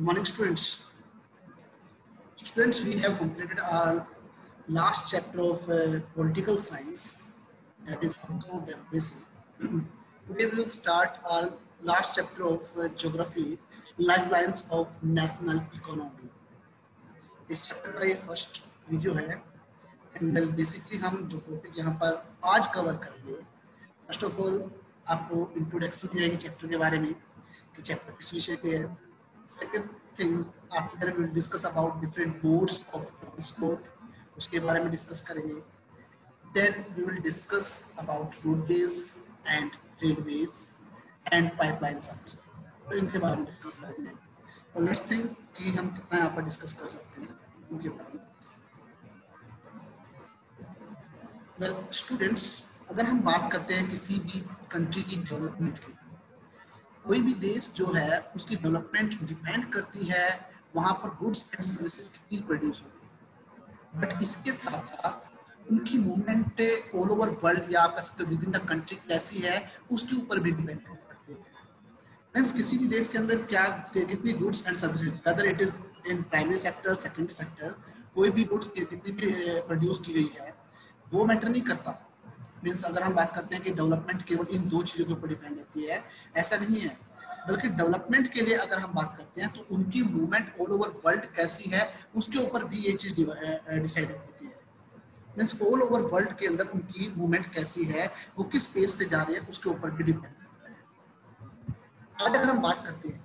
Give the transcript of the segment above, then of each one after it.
Morning, students. Students, we have completed our last chapter of political science, that is outcome of democracy. Today we will start our last chapter of geography, lifelines of national economy. इस chapter का ये first video है and well basically हम जो topic यहाँ पर आज cover करेंगे, फर्स्ट ऑफ ऑल आपको इंट्रोडक्शन दिया चैप्टर के बारे में कि चैप्टर किस विषय पे है. Second thing, after that we will discuss about different modes of transport, उसके बारे में डिस्कस करेंगे. Then we will discuss about roadways and railways and pipelines also, तो इनके बारे में डिस्कस करेंगे. तो लेट्स थिंक कि हम कितना यहाँ पर डिस्कस कर सकते हैं उनके बारे में. वेल स्टूडेंट्स, अगर हम बात करते हैं किसी भी कंट्री की डेवलपमेंट की, कोई भी देश जो है उसकी डेवलपमेंट डिपेंड करती है वहाँ पर गुड्स एंड सर्विसेज कितनी प्रोड्यूस होती है. बट इसके साथ साथ उनकी मूवमेंट ऑल ओवर वर्ल्ड या आप कह सकते हो विद इन द कंट्री कैसी है उसके ऊपर भी डिपेंड करती है. मीन्स किसी भी देश के अंदर क्या कितनी goods and services, whether it is in primary sector secondary sector, कोई भी गुड्स कितनी भी प्रोड्यूस की गई है वो मैटर नहीं करता. मीन्स अगर हम बात करते हैं कि डेवलपमेंट केवल इन दो चीज़ों के ऊपर डिपेंड होती है, ऐसा नहीं है. बल्कि डेवलपमेंट के लिए अगर हम बात करते हैं तो उनकी मूवमेंट ऑल ओवर वर्ल्ड कैसी है उसके ऊपर भी ये चीज़ डिसाइड होती है. मीन्स ऑल ओवर वर्ल्ड के अंदर उनकी मूवमेंट कैसी है, वो किस पेस से जा रही है उसके ऊपर भी डिपेंड करता है. आज अगर हम बात करते हैं,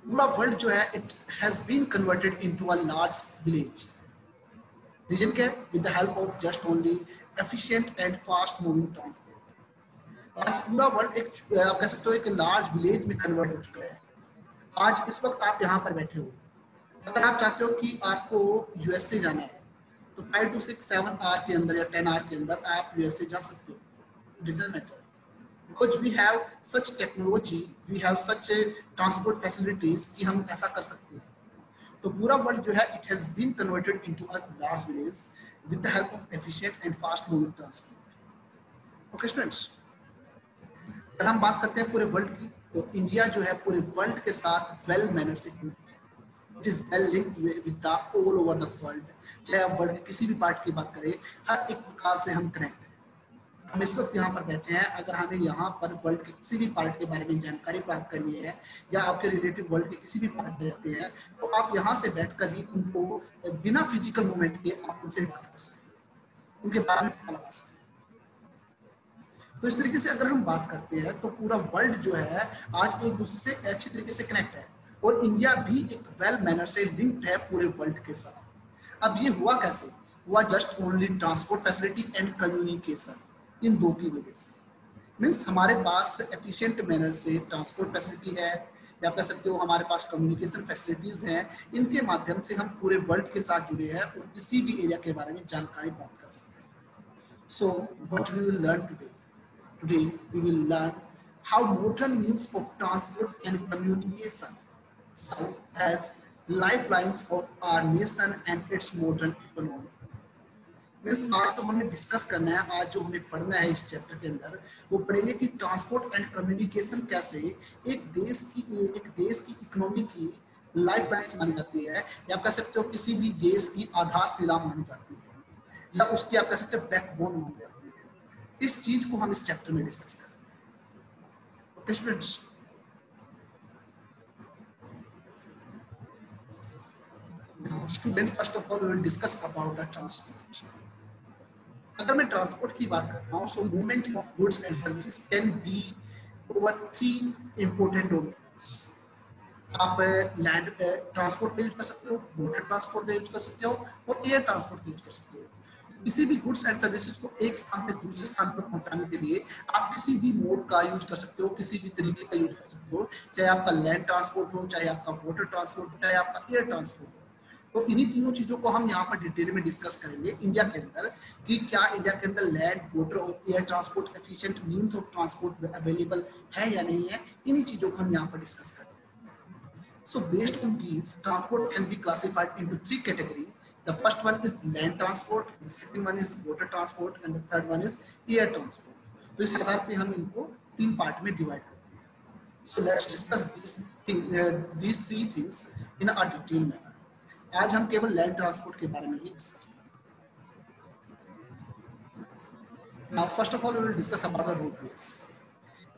पूरा वर्ल्ड जो है it has been converted into a large village. Reason क्या है? With the help of just only efficient and fast moving transport. आज पूरा वर्ल्ड एक आप कह सकते हो एक लार्ज विलेज में कन्वर्ट हो चुका है. आज इस वक्त आप यहाँ पर बैठे हो, अगर आप चाहते हो कि आपको यूएसए जाना है तो 5 to 6 7 आवर के अंदर या 10 आवर के अंदर आप यूएसए जा सकते हो. Doesn't matter because we have such technology, we have such a transport facilities कि हम ऐसा कर सकते हैं. तो पूरा वर्ल्ड जो है it has been converted into a large village with the help of efficient and fast moving transport. Okay students, अगर हम बात करते हैं पूरे वर्ल्ड की तो इंडिया जो है पूरे वर्ल्ड के साथ वेल मैनर्ड से it is well linked with the all over the world. चाहे आप वर्ल्ड की किसी भी पार्ट की बात करें, हर एक प्रकार से हम कनेक्ट हैं. हम इस वक्त यहाँ पर बैठे हैं, अगर हमें यहाँ पर वर्ल्ड के किसी भी पार्ट के बारे में जानकारी प्राप्त करनी है या आपके रिलेटिव वर्ल्ड के किसी भी पार्ट में रहते हैं तो आप यहाँ से बैठकर ही उनको बिना फिजिकल मूवमेंट के आप उनसे बात कर सकते हैं, उनके बारे में पता लगा सकते हैं. तो इस तरीके से अगर हम बात करते हैं तो पूरा वर्ल्ड जो है आज एक दूसरे से अच्छी तरीके से कनेक्ट है और इंडिया भी एक वेल मैनर से लिंक्ड है पूरे वर्ल्ड के साथ. अब ये हुआ कैसे? हुआ just only transport facility and communication, इन दो की वजह से. मीन्स हमारे पास एफिशिएंट मैनर से ट्रांसपोर्ट फैसिलिटी है या कह सकते हो हमारे पास कम्युनिकेशन फैसिलिटीज हैं, इनके माध्यम से हम पूरे वर्ल्ड के साथ जुड़े हैं और किसी भी एरिया के बारे में जानकारी प्राप्त कर सकते हैं. So what we will learn today, today we will learn how modern means of transport and communication serve as lifelines of our nation and its modern economy. आज तो हमें डिस्कस करना है, आज जो हमें पढ़ना है इस चैप्टर के अंदर वो पढ़ेंगे कि ट्रांसपोर्ट एंड कम्युनिकेशन कैसे एक देश की इकोनॉमी की लाइफ लाइन्स मानी जाती है या आप कह सकते हो किसी भी देश की आधारशिला मानी जाती है या उसकी आप कह सकते हो बैकबोन मानी जाती है. इस चीज को हम इस चैप्टर में डिस्कस करेंगे. Okay students, now student first of all we will discuss about the transport. अगर मैं ट्रांसपोर्ट की बात कर रहा हूँ so movement of goods and services can be over 3 important domains. आप लैंड ट्रांसपोर्ट का यूज कर सकते हो, वाटर ट्रांसपोर्ट का यूज कर सकते हो और एयर ट्रांसपोर्ट का यूज कर सकते हो. किसी भी गुड्स एंड सर्विसेज को एक स्थान से दूसरे स्थान पर पहुंचाने के लिए आप किसी भी मोड का यूज कर सकते हो, किसी भी तरीके का यूज कर सकते हो, चाहे आपका लैंड ट्रांसपोर्ट हो, चाहे आपका वाटर ट्रांसपोर्ट हो, चाहे आपका एयर ट्रांसपोर्ट हो. तो इन्हीं तीनों चीजों को हम यहाँ पर डिटेल में डिस्कस करेंगे इंडिया के अंदर कि क्या इंडिया के अंदर लैंड, वाटर और air transport efficient means of transport available है या नहीं है. इन्हीं चीजों को हम यहाँ पर डिस्कस करेंगे. So based on these, transport can be classified into 3 categories. The first one is land transport, the second one is water transport, and the third one is air transport. तो इस आधार पे हम इनको 3 पार्ट में divide करते हैं. So let's discuss these three things in a detail manner. आज हम केवल लैंड ट्रांसपोर्ट के बारे में ही डिस्कस करेंगे. Now, first of all, we will discuss about the roadways.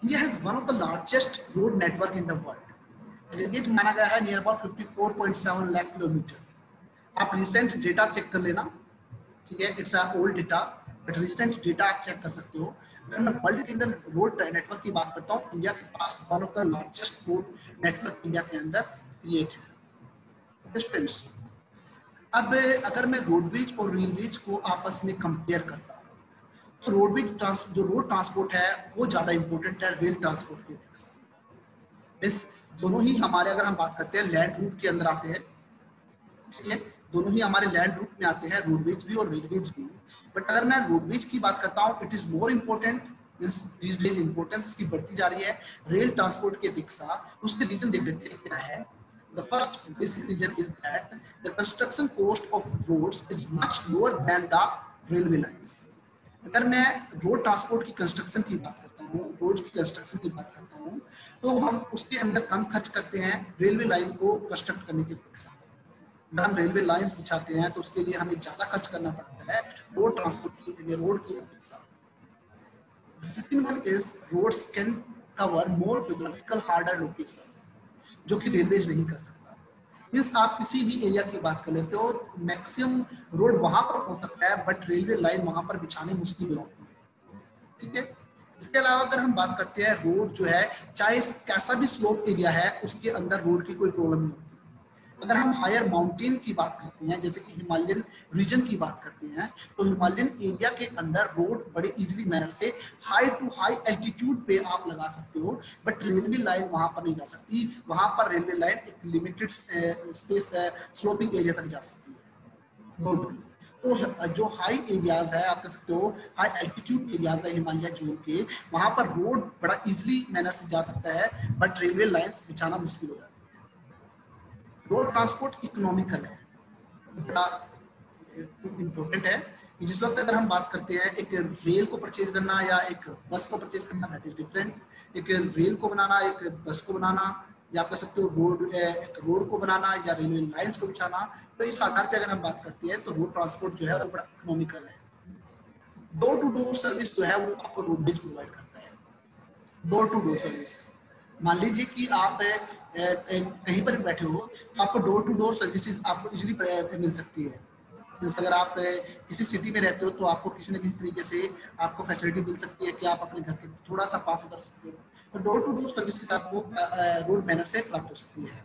India has one of the largest road network in the world. Aggregate माना गया है near about 54.7 lakh किलोमीटर. आप रिसेंट डेटा चेक कर लेना, ठीक है, it's a old data, but recent data आप check कर सकते हो. अगर मैं वर्ल्ड के अंदर रोड नेटवर्क की बात करता हूँ, इंडिया के पास one of the largest road network India के अंदर क्रिएट है. फ्रेंड्स, अब अगर मैं रोडवेज और रेलवेज को आपस में कंपेयर करता हूँ, तो रोडवेज जो रोड ट्रांसपोर्ट है वो ज्यादा इंपॉर्टेंट है रेल ट्रांसपोर्ट के अपेक्षा. मींस दोनों ही हमारे, अगर हम बात करते हैं, लैंड रूट के अंदर आते हैं, ठीक है, दोनों ही हमारे लैंड रूट में आते हैं, रोडवेज भी और रेलवेज भी. बट अगर मैं रोडवेज की बात करता हूँ, it is more important. This days importance इसकी बढ़ती जा रही है रेल ट्रांसपोर्ट के अपेक्षा. उसके रीजन देख लेते हैं क्या है. The first basic reason is that the construction cost of roads is much lower than the railway lines. अगर मैं रोड ट्रांसपोर्ट की कंस्ट्रक्शन की बात करता हूँ, रोड की कंस्ट्रक्शन की बात करता हूँ, तो हम उसके अंदर कम खर्च करते हैं रेलवे लाइन को कंस्ट्रक्ट करने की अपेक्षा. अगर हम रेलवे लाइंस बिछाते हैं तो उसके लिए हमें ज्यादा खर्च करना पड़ता है रोड ट्रांसपोर्ट की, रोड की अपेक्षा. Second one is roads can cover more geographical harder location, जो कि रेलवेज नहीं कर सकता. मींस आप किसी भी एरिया की बात कर लेते हो, मैक्सिमम रोड वहां पर पहुंच सकता है, बट रेलवे लाइन वहां पर बिछानी मुश्किल हो जाती है, ठीक है. इसके अलावा अगर हम बात करते हैं, रोड जो है चाहे कैसा भी स्लोप एरिया है, उसके अंदर रोड की कोई प्रॉब्लम नहीं होती. अगर हम हायर माउंटेन की बात करते हैं, जैसे कि हिमालयन रीजन की बात करते हैं, तो हिमालयन एरिया के अंदर रोड बड़े इजीली मैनर से हाई टू हाई एल्टीट्यूड पे आप लगा सकते हो, बट रेलवे लाइन वहां पर नहीं जा सकती. वहां पर रेलवे लाइन एक लिमिटेड स्पेस स्लोपिंग एरिया तक जा सकती है. तो जो हाई एरियाज है, आप कह सकते हो हाई एल्टीट्यूड एरियाज है हिमालय जोन के, वहां पर रोड बड़ा इजीली मैनर से जा सकता है, बट रेलवे लाइंस बिछाना मुश्किल हो जाता है. रोड ट्रांसपोर्ट इकोनॉमिकल है, बड़ा इम्पोर्टेंट है कि जिस वक्त अगर हम बात करते हैं एक रेल को परचेज करना या एक बस को परचेज करना, दैट इज डिफरेंट. एक रेल को बनाना, एक बस को बनाना, या आप कह सकते हो एक रोड को बनाना या रेलवे लाइंस को बिछाना, तो इस आधार पे अगर हम बात करते हैं तो रोड ट्रांसपोर्ट जो है वो बड़ा इकोनॉमिकल है. डोर टू डोर सर्विस जो है वो आपको रोडवेज प्रोवाइड करता है. डोर टू डोर सर्विस, मान लीजिए कि आप कहीं पर बैठे हो तो आपको डोर टू डोर सर्विसेज आपको इजीली मिल सकती है. जैसे अगर आप किसी सिटी में रहते हो तो आपको किसी न किसी तरीके से आपको फैसिलिटी मिल सकती है कि आप अपने घर के थोड़ा सा पास उतर सकते हो. तो डोर टू डोर सर्विसेज आपको रोड मैनर से प्राप्त हो सकती है.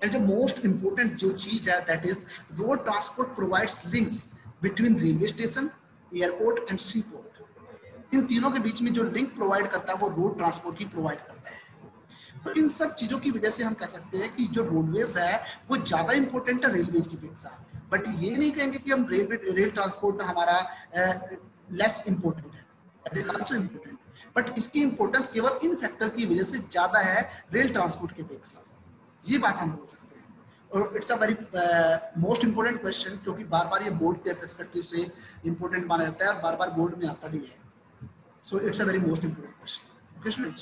एंड द मोस्ट इंपॉर्टेंट जो चीज है, that is road transport provides links between railway station, airport and sea port. इन तीनों के बीच में जो लिंक प्रोवाइड करता है वो रोड ट्रांसपोर्ट ही प्रोवाइड करता है. तो इन सब चीजों की वजह से हम कह सकते हैं कि जो रोडवेज है वो ज्यादा इंपॉर्टेंट है रेलवेज की अपेक्षा. बट ये नहीं कहेंगे कि हम रेल ट्रांसपोर्ट हमारा लेस इंपॉर्टेंट है, it is also important, but इसकी इंपॉर्टेंस केवल इन फैक्टर की वजह से ज्यादा है रेल ट्रांसपोर्ट की अपेक्षा. ये बात हम बोल सकते हैं. और it's a very most important question, क्योंकि बार बार ये बोर्ड के पर्सपेक्टिव से इंपॉर्टेंट माना जाता है और बार बार बोर्ड में आता भी है. So it's a very most important question.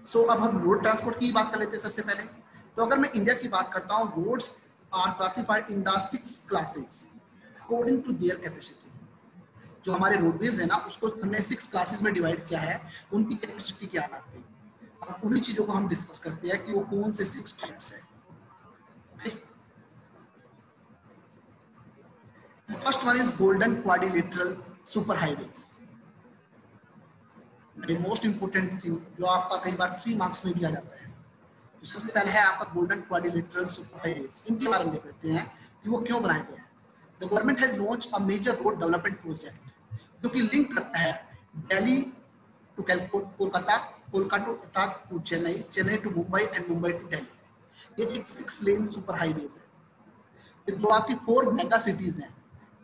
So अब हम रोड ट्रांसपोर्ट की बात कर लेते हैं सबसे पहले. तो अगर मैं इंडिया की बात करता हूँ, roads are classified in the 6 classes according to their capacity. जो हमारे रोडवेज है ना, उसको हमने 6 क्लासेस में डिवाइड किया है उनकी कैपेसिटी के आधार पे. अब उन्हीं चीजों को हम डिस्कस करते हैं कि वो कौन से 6 टाइप्स है. First one is golden quadrilateral super highways. Most important thing जो आपका कई बार 3 मार्क्स में दिया जाता है. तो सबसे पहले है आपका गोल्डन क्वाड्रिलेटरल सुपर हाईवेज. इनके बारे में देख लेते हैं कि वो क्यों बनाए गए हैं. The government has launch a major road development project जो कि लिंक करता है Delhi to Kolkata, Kolkata to Chennai, Chennai to Mumbai and Mumbai to Delhi. ये एक 6 लेन सुपर हाईवेज है. जो आपकी 4 मेगा सिटीज हैं,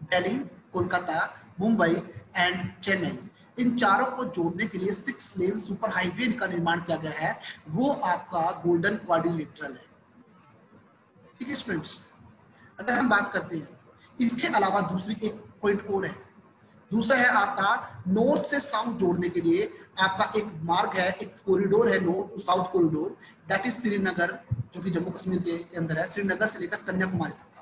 दिल्ली, कोलकाता, मुंबई एंड चेन्नई, इन चारों को जोड़ने के लिए 6 लेन सुपर हाईवे का निर्माण किया गया है. वो आपका गोल्डन क्वाड्रिलेटरल है. ठीक है स्टूडेंट्स. अगर हम बात करते हैं इसके अलावा दूसरी एक पॉइंट और है, दूसरा है आपका नॉर्थ से साउथ जोड़ने के लिए आपका एक मार्ग है, एक कॉरिडोर है, north to south corridor, that is Srinagar, जो कि जम्मू कश्मीर के अंदर है, श्रीनगर से लेकर कन्याकुमारी तक का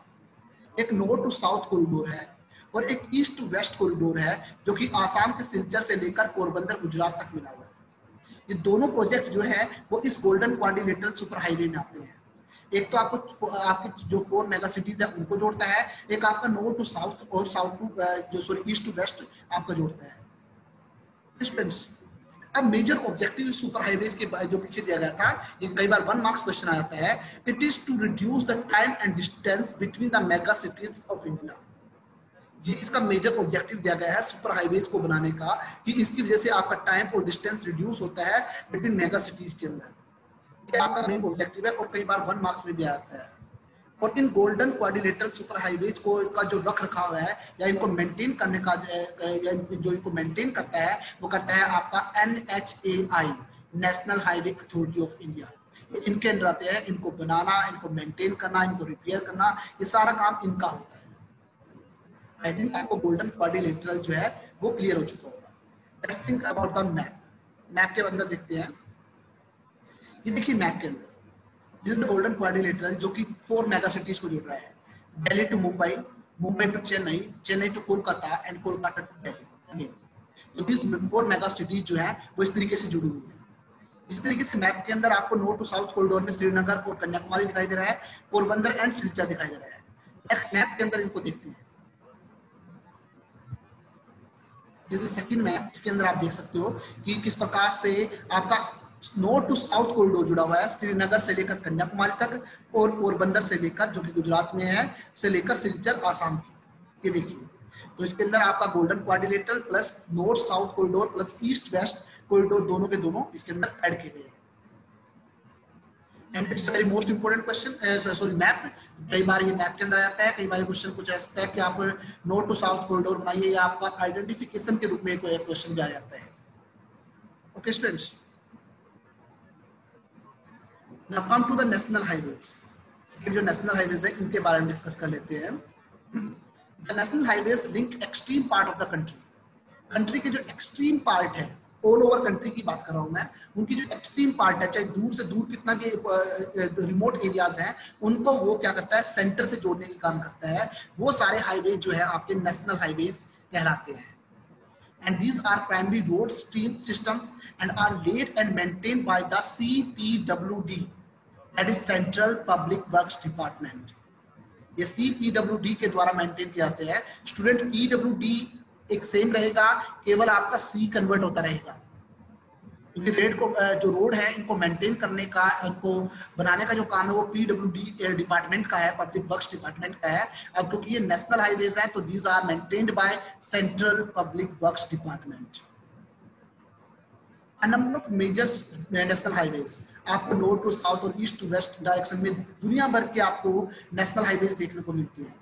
एक नॉर्थ टू साउथ कॉरिडोर है। और एक ईस्ट टू वेस्ट कॉरिडोर है जो कि आसाम के सिलचर से लेकर पोरबंदर गुजरात तक मिला हुआ है। ये दोनों प्रोजेक्ट जो है वो इस गोल्डन क्वाड्रिलेटरल सुपर हाईवे में आते हैं। एक तो आपको आपकी जो 4 मेगा सिटीज है उनको जोड़ता है, एक आपका नॉर्थ टू साउथ और साउथ टू जो सॉरी ईस्ट टू वेस्ट आपका जोड़ता है। फ्रेंड्स, अब मेजर ऑब्जेक्टिव सुपर हाईवेज के जो पीछे दिया गया था, ये कई बार 1 मार्क्स क्वेश्चन आ जाता है, it is to reduce the time and distance between the mega cities of India. ये इसका मेजर ऑब्जेक्टिव दिया गया है सुपर हाईवेज को बनाने का, कि इसकी वजह से आपका टाइम और डिस्टेंस रिड्यूस होता है बिटवीन मेगा सिटीज के अंदर। ये आपका मेन ऑब्जेक्टिव है और कई बार 1 मार्क्स में भी आता है। और इन गोल्डन क्वाड्रिलेटरल सुपर हाईवेज को का जो रख रखाव है या इनको मेंटेन करने का या जो इनको मेंटेन करता है वो करता है आपका NHAI, national highway authority of India. इनके अंडर आते हैं, इनको बनाना, इनको मेंटेन करना, इनको रिपेयर करना, ये सारा काम इनका होता है। आई थिंक आपको गोल्डन क्वाड्रिलेटरल जो है वो क्लियर हो चुका होगा। Let's think about the map. Map के अंदर देखते हैं, ये देखिए मैप के अंदर this is the golden quadrilateral जो कि 4 मेगा सिटीज को जोड़ रहा है, Delhi to Mumbai, Mumbai to Chennai, Chennai to Kolkata and Kolkata to Delhi. Again तो दिस 4 मेगा सिटीज जो है वो इस तरीके से जुड़ी हुई है। इस तरीके से मैप के अंदर आपको नॉर्थ टू साउथ कॉरिडोर में श्रीनगर और कन्याकुमारी दिखाई दे रहा है, पोरबंदर एंड सिलचर दिखाई दे रहा है। नेक्स्ट मैप के अंदर इनको देखते हैं, सेकंड मैप, इसके अंदर आप देख सकते हो कि किस प्रकार से आपका नॉर्थ टू साउथ कॉरिडोर जुड़ा हुआ है, श्रीनगर से लेकर कन्याकुमारी तक और पोरबंदर से लेकर जो कि गुजरात में है से लेकर सिलचर आसाम तक। ये देखिए, तो इसके अंदर आपका golden quadrilateral plus north south corridor plus east west corridor दोनों के दोनों इसके अंदर ऐड किए गए हैं। And it's very most important question, sorry map. कई बार ये मैप के अंदर आता है, कई बार क्वेश्चन कुछ ऐसा है कि आप नॉर्थ टू साउथ कॉरिडोर बनाइए, या आपका आइडेंटिफिकेशन के रूप में कोई क्वेश्चन भी आ जाता है। Okay students, now come to the national highways. जो नेशनल हाईवेज है इनके बारे में डिस्कस कर लेते हैं। The national highways link extreme part of the country. Country के जो एक्सट्रीम पार्ट है, ऑल ओवर कंट्री की बात कर रहा हूं मैं, उनकी जो एक्सट्रीम पार्ट है, चाहे दूर से दूर कितना भी रिमोट एरियाज हैं, उनको वो क्या करता है, सेंटर से जोड़ने का काम करता है। वो सारे हाईवे जो है आपके नेशनल हाईवेज कहलाते हैं। And these are primary road stream systems and are laid and maintained by the CPWD, that is Central Public Works Department. ये CPWD के द्वारा मेंटेन किए जाते हैं। स्टूडेंट PWD एक सेम रहेगा, केवल आपका C कन्वर्ट होता रहेगा, क्योंकि रेड को जो रोड है इनको मेंटेन करने का, इनको बनाने का जो काम है वो PWD डिपार्टमेंट का है, पब्लिक वर्क्स डिपार्टमेंट का है। अब क्योंकि ये नेशनल हाईवेज है तो these are maintained by central public works department. A number of major national highways आपको नॉर्थ टू साउथ और ईस्ट टू वेस्ट डायरेक्शन में दुनिया भर के आपको नेशनल हाईवेज देखने को मिलती है।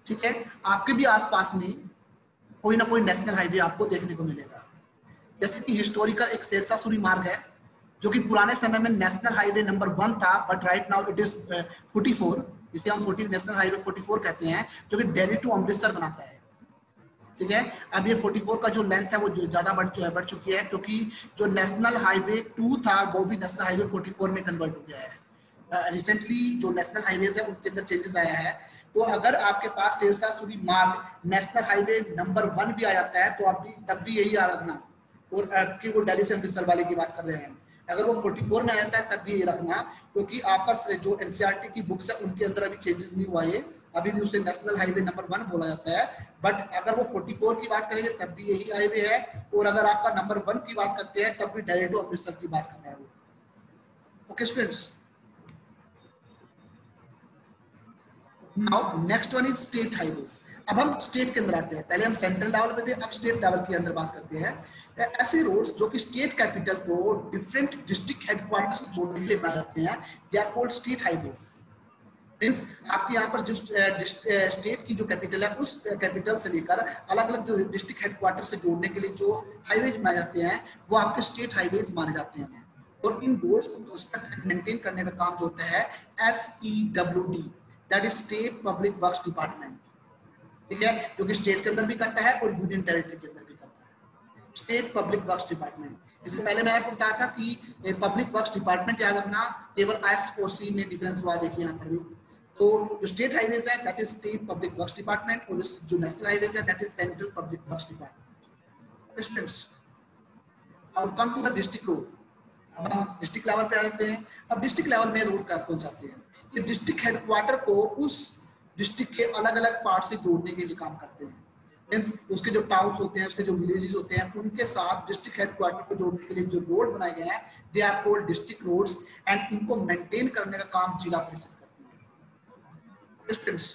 ठीक है, आपके भी आसपास में कोई ना कोई नेशनल हाईवे आपको देखने को मिलेगा। जैसे कि हिस्टोरिकल एक शेरशाह सूरी मार्ग है जो कि पुराने समय में नेशनल हाईवे नंबर 1 था, but right now it is 44, इसे हम 40 नेशनल हाईवे 44 कहते हैं, जो कि दिल्ली टू अमृतसर बनाता है। ठीक है, अब ये 44 का जो लेंथ है वो ज्यादा बढ़ चुकी है, क्योंकि जो नेशनल हाईवे 2 था वो भी नेशनल हाईवे 44 में कन्वर्ट हो गया है। रिसेंटली जो नेशनल हाईवेज है उनके अंदर चेंजेस आया है। तो अगर आपके पास शेरशाह सूरी मार्ग नेशनल हाईवे नंबर 1 भी आ जाता है तो आप भी तब भी यही याद रखना, और कि वो दिल्ली से अमृतसर वाले की बात कर रहे हैं, अगर वो 44 में आ जाता है तब भी ये रखना, क्योंकि आपका जो NCERT की बुक्स है उनके अंदर अभी चेंजेस नहीं हुआ है, अभी भी उसे नेशनल हाईवे नंबर 1 बोला जाता है। बट अगर वो 44 की बात करेंगे तब भी यही हाईवे है, और अगर आपका नंबर 1 की बात करते हैं तब भी दिल्ली टू अमृतसर की बात कर रहे हैं। Okay students, now next one is state highways. अब हम स्टेट के अंदर आते हैं, पहले हम सेंट्रल लेवल पे थे, अब स्टेट लेवल के अंदर बात करते हैं। ऐसे रोड्स जो कि स्टेट कैपिटल को डिफरेंट डिस्ट्रिक्ट हेडक्वार्टर से जोड़ने के लिए बनाए जाते हैं, they are called state highways. Means आपके यहाँ पर जो स्टेट की जो कैपिटल है उस कैपिटल से लेकर अलग अलग जो डिस्ट्रिक्ट हेडक्वार्टर से जोड़ने के लिए जो हाईवेज बनाए जाते हैं वो आपके स्टेट हाईवेज माने जाते हैं। और इन रोड्स को कंस्ट्रक्ट मेंटेन करने का काम जो होता है SPWD, that is state public works department. ठीक है, जो कि स्टेट के अंदर भी करता है और यूनियन टेरिटरी के अंदर भी करता है। स्टेट पब्लिक वर्क्स डिपार्टमेंट, इससे पहले मैंने आपको बताया था कि पब्लिक वर्क्स डिपार्टमेंट याद रखना, केवल एस और सी में डिफरेंस हुआ, देखिए यहाँ पर भी। तो जो स्टेट हाईवेज है that is state public works department, और जो नेशनल हाईवेज है that is central public works department. अब come to the district road, अब हम डिस्ट्रिक्ट लेवल पे आ जाते हैं। अब डिस्ट्रिक्ट लेवल में रोड का कौन चाहते हैं, ये डिस्ट्रिक्ट हेडक्वार्टर को उस डिस्ट्रिक्ट के अलग अलग पार्ट से जोड़ने के लिए काम करते हैं। मींस उसके जो टाउन्स होते हैं, उसके जो विलेजेस होते हैं, उनके साथ डिस्ट्रिक्ट हेडक्वार्टर को जोड़ने के लिए जो रोड बनाए गए हैं they are called district roads, and इनको मेंटेन करने का काम जिला परिषद करती है। स्टूडेंट्स,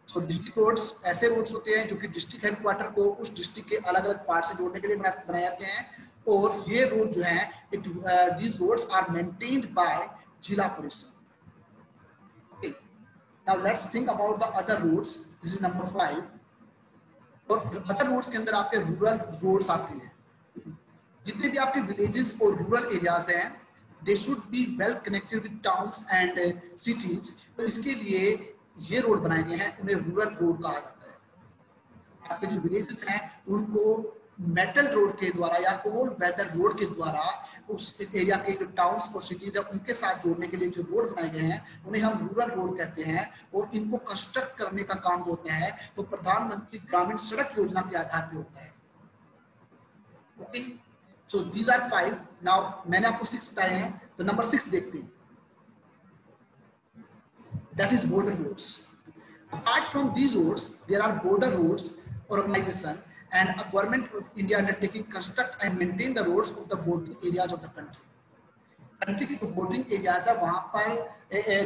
तो डिस्ट्रिक्ट रोड्स ऐसे रोड्स होते हैं जो कि डिस्ट्रिक्ट हेडक्वार्टर को उस डिस्ट्रिक्ट के अलग अलग पार्ट से जोड़ने के लिए बनाए जाते हैं, और ये रोड जो है these roads are maintained by जिला परिषद। Okay, now let's think about the other roads. This is number 5. और अदर रोड्स के अंदर आपके रूरल रोड्स आते हैं। जितने भी आपके विलेजेस और रूरल एरियाज हैं they should be well connected with towns and cities, तो इसके लिए ये रोड बनाए गए हैं, उन्हें रूरल रोड कहा जाता है। आपके जो विलेजेस हैं उनको मेटल रोड के द्वारा या ऑल वेदर रोड के द्वारा उस एरिया के जो टाउन्स और सिटीज है उनके साथ जोड़ने के लिए जो रोड बनाए गए हैं उन्हें हम रूरल रोड कहते हैं, और इनको कंस्ट्रक्ट करने का काम जो होता है तो प्रधानमंत्री ग्रामीण सड़क योजना के आधार पर होता है। Okay, so these are 5। Now मैंने आपको 6 बताए हैं, तो नंबर 6 देखते हैं, that is border roads. Apart from these roads there are border roads organisation and a government of India undertaking construct and maintain the roads of the bordering areas of the country. Country की जो bordering areas है वहां पर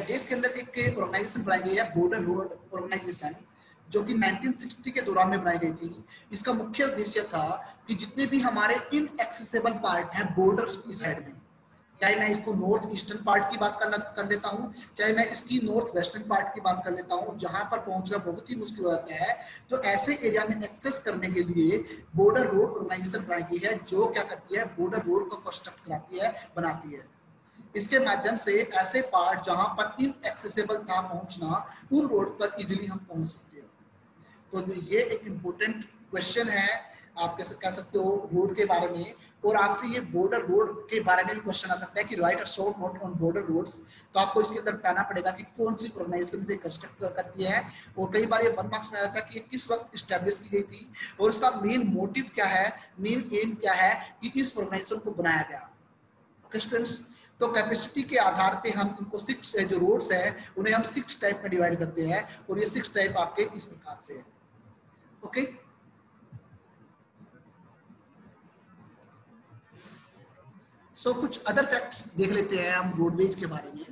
देश के अंदर एक organisation बनाई गई है, बॉर्डर रोड ऑर्गेनाइजेशन, जो कि 1960 के दौरान में बनाई गई थी। इसका मुख्य उद्देश्य था कि जितने भी हमारे इनएक्सेसिबल पार्ट हैं बॉर्डर की साइड में, चाहे मैं इसको नॉर्थ ईस्टर्न पार्ट की बात कर लेता हूँ, चाहे मैं इसकी नॉर्थ वेस्टर्न पार्ट की बात कर लेता हूँ, जहां पर पहुंचना बहुत ही मुश्किल हो जाता है, तो ऐसे एरिया में एक्सेस करने के लिए बॉर्डर रोड ऑर्गेनाइजेशन बनाई गई है, जो क्या करती है बॉर्डर रोड को कंस्ट्रक्ट कराती है, बनाती है। इसके माध्यम से ऐसे पार्ट जहां पर इनएक्सेसिबल था पहुंचना, उन रोड पर इजिली हम पहुंच सकते हैं। तो ये एक इम्पोर्टेंट क्वेश्चन है, आप कैसे कह सकते हो रोड के बारे में, और आपसे ये बॉर्डर रोड के बारे में भी क्वेश्चन आ सकता है कि right a short note on border roads. तो आपको इसके अंदर बताना पड़ेगा कि कौन सी ऑर्गेनाइजेशन से कंस्ट्रक्ट करती है, और कई बार ये 1 मार्क्स में आता है कि ये किस वक्त स्टैब्लिश की गई थी, और इसका मेन मोटिव क्या है, मेन एम क्या है कि इस ऑर्गेनाइजेशन को बनाया गया। ओके स्टूडेंट्स, तो कैपेसिटी के आधार पे हम इनको 6 जो रोड्स है उन्हें हम 6 टाइप में डिवाइड करते हैं, और ये 6 टाइप आपके इस प्रकार से है। ओके, सो कुछ अदर फैक्ट्स देख लेते हैं हम रोडवेज के बारे में।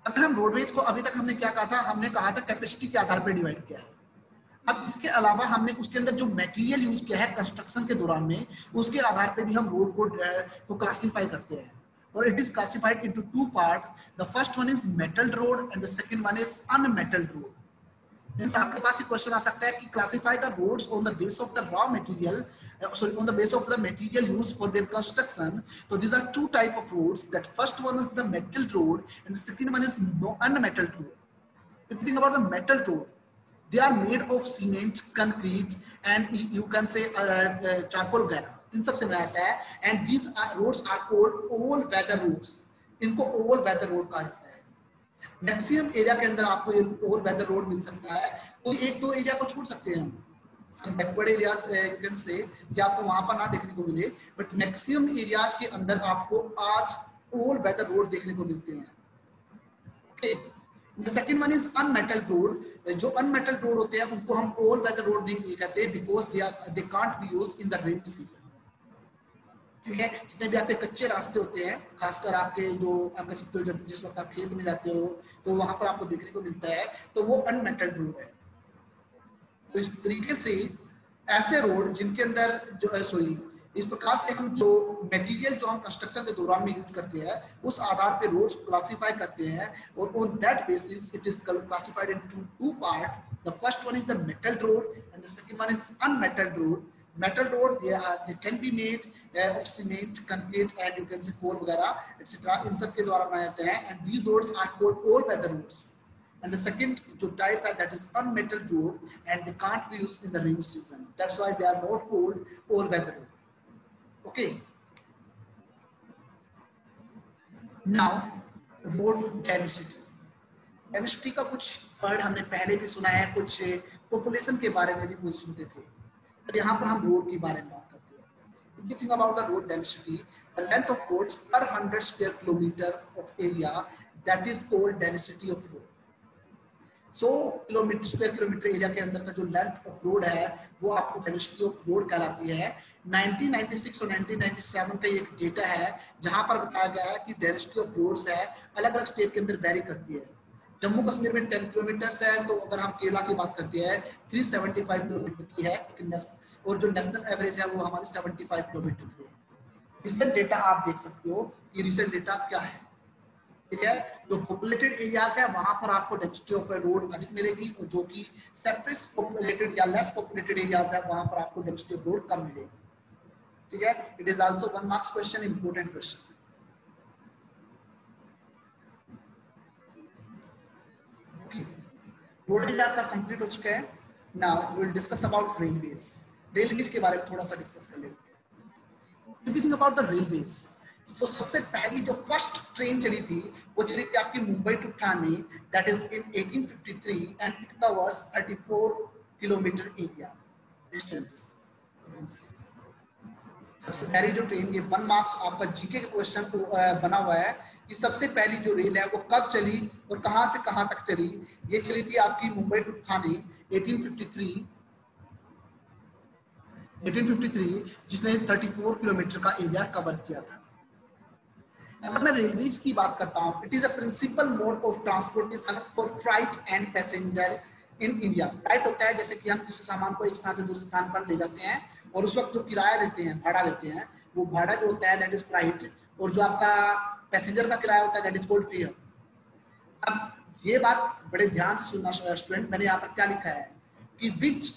अगर हम रोडवेज को, अभी तक हमने क्या कहा था, हमने कहा था कैपेसिटी के आधार पर डिवाइड किया है। अब इसके अलावा हमने उसके अंदर जो मटेरियल यूज किया है कंस्ट्रक्शन के दौरान में, उसके आधार पे भी हम रोड को क्लासिफाई करते हैं, और it is classified into 2 part. The first one is metalled road and the second one is unmetalled road. Means आपके पास एक क्वेश्चन आ सकता है कि classify the roads on the base of the raw material, sorry, on the base of the material used for their construction. So these are 2 type of roads. That first one is the metal road and the second one is unmetal road. If you think about the metal road, they are made of cement, concrete and you can say charcoal वगैरह, इन सब से बनाया जाता है, and these roads are called all weather roads. इनको all weather road कहा जाता है। मैक्सिमम एरिया के अंदर आपको ये all weather road मिल सकता है, तो 1-2 एरिया को छोड़ सकते हैं हम, some backward areas you can say कि आपको वहां पर ना देखने को मिले, बट मैक्सिमम एरियाज के अंदर आपको आज ऑल वेदर रोड देखने को मिलते हैं। Okay, the second one is unmetalled road. जो अनमेटल्ड रोड होते हैं उनको हम ऑल वेदर रोड नहीं कहते, because they can't be used in the rainy season. ठीक है, जितने भी आपके कच्चे रास्ते होते हैं, खासकर आपके जो आप कह सकते हो जब जिस वक्त आप खेत में जाते हो तो वहां पर आपको देखने को मिलता है, तो वो अनमेटल्ड रोड है। तो इस तरीके से ऐसे रोड जिनके अंदर जो सॉरी इस प्रकार से हम जो मटेरियल जो हम कंस्ट्रक्शन के दौरान में यूज करते हैं उस आधार पे रोड्स क्लासिफाई करते हैं, और on that basis it is classified into 2 part. The first one is the metal road and the second one is unmetalled road. metal road they can be made of cement, concrete and you can say coal वगैरह etc. इन सब के द्वारा बनाए जाते हैं, and these roads are called all weather roads. and the second जो type है that is unmetalled road and they can't be used in the rainy season. That's why they are not cold or weather road. Okay. Now road density. Density का कुछ word हमने पहले भी सुना है, कुछ पॉपुलेशन के बारे में भी कुछ सुनते थे, तो यहाँ पर हम रोड के बारे में बात करते हैं. If you think about the road density, the length of roads per 100 square kilometer of area, that is called density of road. 100 square kilometre area के अंदर का जो लेंथ ऑफ रोड है वो आपको डेंसिटी ऑफ रोड कहलाती है. 1996 और 1997 का एक डेटा है जहां पर बताया गया है कि डेंसिटी ऑफ रोड्स है अलग अलग स्टेट के अंदर वेरी करती है. जम्मू कश्मीर में 10 किलोमीटर है, तो अगर हम केरला की बात करते हैं 375 किलोमीटर की है, और जो नेशनल एवरेज है वो हमारी 75 किलोमीटर की है. रिसेंट डेटा आप देख सकते हो कि रिसेंट डेटा क्या है. ठीक है, जो पॉपुलेटेड एरियाज है वहां पर आपको डेंसिटी ऑफ रोड अधिक मिलेगी, और जो कि सेपरेट पॉपुलेटेड या लेस पॉपुलेटेड एरियाज है वहां पर आपको डेंसिटी ऑफ रोड कम मिलेगी. ठीक है, it is also 1 marks question, important question. Roads आपका कंप्लीट हो चुका है. Now we will discuss about railways. Railways के बारे में थोड़ा सा डिस्कस कर लेते हैं. If you think about the railways, तो सबसे पहली जो फर्स्ट ट्रेन चली थी वो चली थी आपकी Mumbai to Thane, that is in 1853 and it covers 34 kilometre area distance. सबसे पहली जो ट्रेन, ये 1 मार्क्स आपका जीके के क्वेश्चन बना हुआ है कि सबसे पहली जो रेल है वो कब चली और कहां से कहां तक चली. ये चली थी आपकी मुंबई टू ठाणे 1853 जिसने 34 किलोमीटर का एरिया कवर किया था. अगर मैं रेलवेज की बात करता हूं, it is a principal mode of transportation for freight and passenger in India. Freight होता है जैसे कि हम किसी सामान को एक स्थान से दूसरे स्थान पर ले जाते हैं और उस वक्त जो किराया देते हैं, भाड़ा देते हैं, वो भाड़ा जो होता है दैट इज फ्राइट, और जो आपका पैसेंजर का किराया होता है दैट इज कॉल्ड फेयर. अब ये बात बड़े ध्यान से सुनना स्टूडेंट, मैंने यहाँ पर क्या लिखा है कि which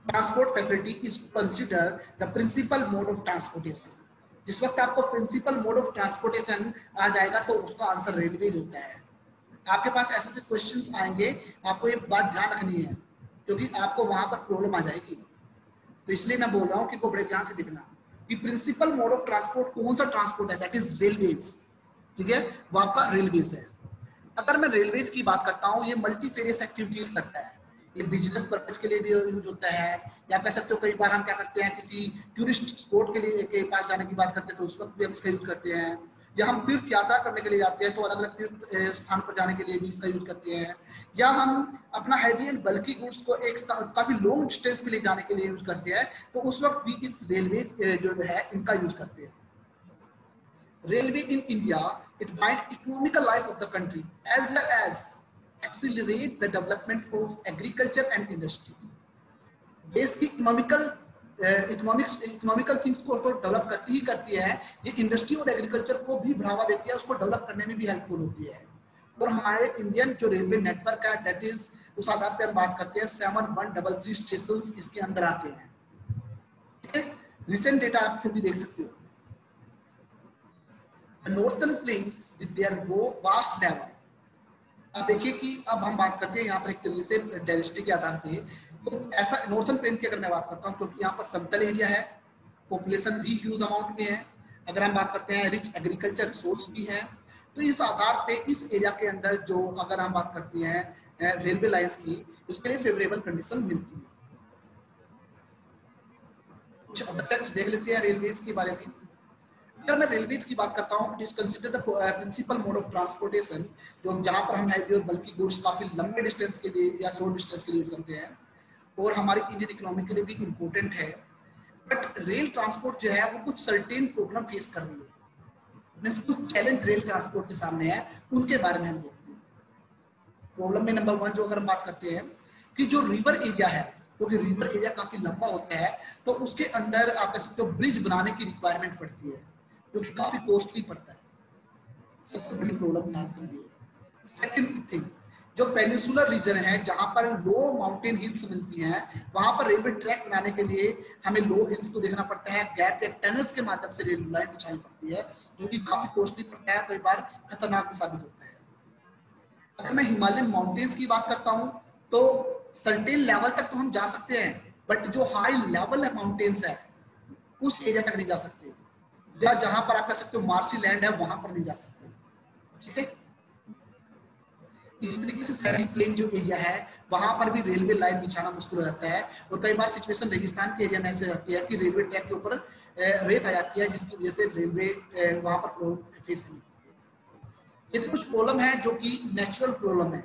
transport facility is consider the principal mode of transportation. जिस वक्त आपको प्रिंसिपल मोड ऑफ ट्रांसपोर्टेशन आ जाएगा तो उसका आंसर रेलवेज होता है. आपके पास ऐसे ऐसे क्वेश्चंस आएंगे, आपको ये बात ध्यान रखनी है क्योंकि आपको वहां पर प्रॉब्लम आ जाएगी. तो इसलिए मैं बोल रहा हूँ कि को बड़े ध्यान से देखना कि प्रिंसिपल मोड ऑफ ट्रांसपोर्ट कौन सा ट्रांसपोर्ट है, दैट इज रेलवेज. ठीक है, वो आपका रेलवेज है. अगर मैं रेलवेज की बात करता हूँ, ये मल्टीफेरियस एक्टिविटीज करता है. ये बिजनेस पर्पज के लिए भी यूज होता है, या कह सकते हो कई बार हम क्या करते हैं किसी टूरिस्ट स्पॉट के लिए के पास जाने की बात करते हैं तो उस वक्त भी हम इसका यूज करते हैं. या हम तीर्थ यात्रा करने के लिए जाते हैं तो अलग अलग तीर्थ स्थान पर जाने के लिए भी इसका यूज करते हैं. या हम अपना हैवी एंड बल्की गुड्स को एक काफी लॉन्ग डिस्टेंस पे ले जाने के लिए यूज करते हैं, तो उस वक्त भी इस रेलवे जो है इनका यूज करते हैं. Railway in India, it bind economical life of the country as well as accelerate the development of agriculture and industry. देश की इकोनॉमिकल थिंग्स को तो डेवलप करती है, ये इंडस्ट्री और एग्रीकल्चर को भी बढ़ावा देती है, उसको डेवलप करने में भी हेल्पफुल होती है. और हमारे इंडियन जो रेलवे नेटवर्क है दैट इज, उस आधार पर हम बात करते हैं 7133 स्टेशंस इसके अंदर आते हैं. ठीक है, रिसेंट डेटा आप फिर भी देख सकते हो. Northern plains with their vast level. अब देखिए कि अब हम बात करते हैं यहाँ पर एक तरीके से डेंसिटी के आधार पे, तो ऐसा नॉर्थर्न प्लेन की अगर मैं बात करता हूँ क्योंकि यहाँ पर समतल एरिया है, पॉपुलेशन भी ह्यूज अमाउंट में है, अगर हम बात करते हैं रिच एग्रीकल्चर रिसोर्स भी है, तो इस आधार पे इस एरिया के अंदर जो अगर हम बात करते हैं रेलवे लाइंस की, उसके लिए फेवरेबल कंडीशन मिलती है. कुछ फैक्ट्स देख लेते हैं रेलवेज के बारे में. अगर मैं रेलवेज की बात करता हूँ, it is considered the principal mode of transportation, जो जहां पर हम हैवी और बल्कि गुड्स काफी लंबे डिस्टेंस के लिए या शॉर्ट डिस्टेंस के लिए यूज करते हैं, और हमारी इंडियन इकोनॉमी के लिए भी इम्पोर्टेंट है. बट रेल ट्रांसपोर्ट जो है वो कुछ सर्टेन प्रॉब्लम फेस कर रही है, मींस कुछ चैलेंज रेल ट्रांसपोर्ट के सामने है, उनके बारे में हम देखते हैं. प्रॉब्लम में नंबर 1 जो अगर हम बात करते हैं कि जो रिवर एरिया है, क्योंकि रिवर एरिया काफी लंबा होता है तो उसके अंदर आप कह सकते हो ब्रिज बनाने की रिक्वायरमेंट पड़ती है, जो कि काफी कॉस्टली पड़ता है. सबसे बड़ी प्रॉब्लम यहाँ पर है. सेकंड थिंग, जो पेनिनसुलर रीजन है जहां पर लो माउंटेन हिल्स मिलती हैं, वहां पर रेलवे ट्रैक बनाने के लिए हमें लो हिल्स को देखना पड़ता है, गैप या टनल्स के माध्यम से रेल लाइन बिछानी पड़ती है, जो कि काफी कॉस्टली पड़ता है, कई बार खतरनाक भी साबित होता है. अगर मैं हिमालयन माउंटेन्स की बात करता हूं तो सर्टेन लेवल तक तो हम जा सकते हैं, बट जो हाई लेवल है माउंटेन्स है उस एरिया तक नहीं जा सकते, या जहां पर आप कह सकते हो मार्सी लैंड है वहां पर नहीं जा सकते। ठीक है, इसी तरीके से सैंडी प्लेन जो एरिया है वहां पर भी रेलवे लाइन बिछाना मुश्किल हो जाता है, और कई बार सिचुएशन रेगिस्तान के एरिया में ऐसे रहती है कि रेलवे ट्रैक के ऊपर रेत आ जाती है, जिसकी वजह से रेलवे वहां पर प्रॉब्लम फेस करनी पड़ती है। ये तो कुछ प्रॉब्लम है जो कि नेचुरल प्रॉब्लम है।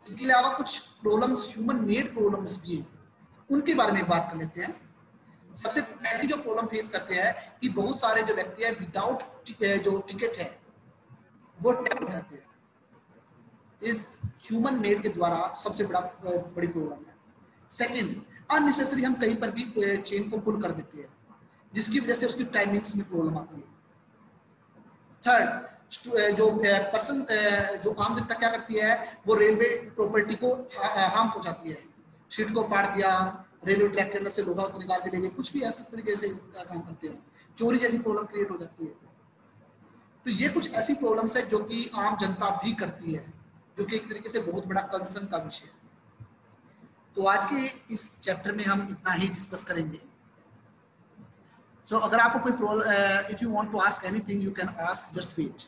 इसके अलावा कुछ प्रॉब्लम्स ह्यूमन मेड प्रॉब्लम्स भी हैं, उनके बारे में बात कर लेते हैं। सबसे पहली जो प्रॉब्लम फेस करते हैं कि बहुत सारे जो व्यक्ति है विदाउट जो टिकट है वो ट्रैवल करते हैं, ह्यूमन मेड के द्वारा सबसे बड़ी प्रॉब्लम है। सेकंड, अननेसेसरी हम कहीं पर भी चेन को पुल कर देते हैं, जिसकी वजह से उसकी टाइमिंग्स में प्रॉब्लम आती है। थर्ड, जो पर्सन जो आम जनता क्या करती है, वो रेलवे प्रॉपर्टी को हार्म पहुंचाती है, शीट को फाड़ दिया, रेलवे ट्रैक के अंदर से लोहा निकाल के ले गए, कुछ भी ऐसे तरीके से काम करते हैं, चोरी जैसी प्रॉब्लम क्रिएट हो जाती है। तो ये कुछ ऐसी प्रॉब्लम्स है जो कि आम जनता भी करती है, जो कि एक तरीके से बहुत बड़ा कंसर्न का विषय है। तो आज के इस चैप्टर में हम इतना ही डिस्कस करेंगे। सो अगर आपको कोई problem, if you want to ask anything you can ask, just wait.